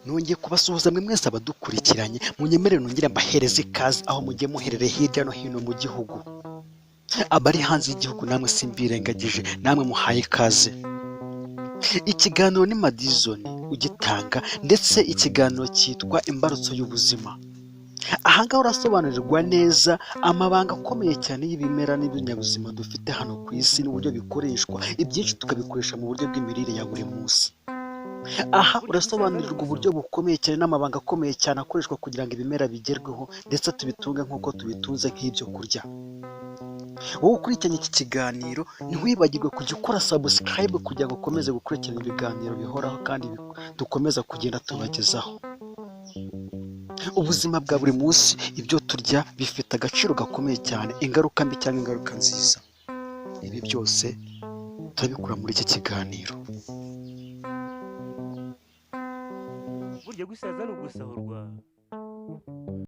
nongeye kubasuhuza mwe mwese abadukurikiranye, munyemerere nongere mbahereze ikaze aho mugiye muherereye hirya no hino mu gihugu. Abari hanze y'igihugu namwe simbirengagije, namwe muhaye ikaze. Ikiganiro ni Madizone ugitanga, ndetse ikiganiro cyitwa Imbarutso y'Ubuzima. Aha ngaha urasobanurirwa neza amabanga akomeye cyane y'ibimera n'ibinyabuzima dufite hano ku isi n'uburyo bikoreshwa, ibyinshi tukabikoresha mu buryo bw'imirire ya buri munsi. Aha urasobanurirwa uburyo bukomeye cyane n'amabanga akomeye cyane akoreshwa kugira ngo ibimera bigerweho ndetse tubitunge nk'uko tubitunze nk'ibyo kurya. Wowe ukurikiranye iki kiganiro ntiwibagirwe kujya ukora subscribe kugira ngo ukomeze gukurikirana ibiganiro bihoraho kandi dukomeza kugenda tubagezaho. Ubuzima bwa buri munsi, ibyo turya bifite agaciro gakomeye cyane, ingaruka mbi cyangwa ingaruka nziza. Ibi byose turabikura muri iki kiganiro. burya gusaza ni ugusahurwa.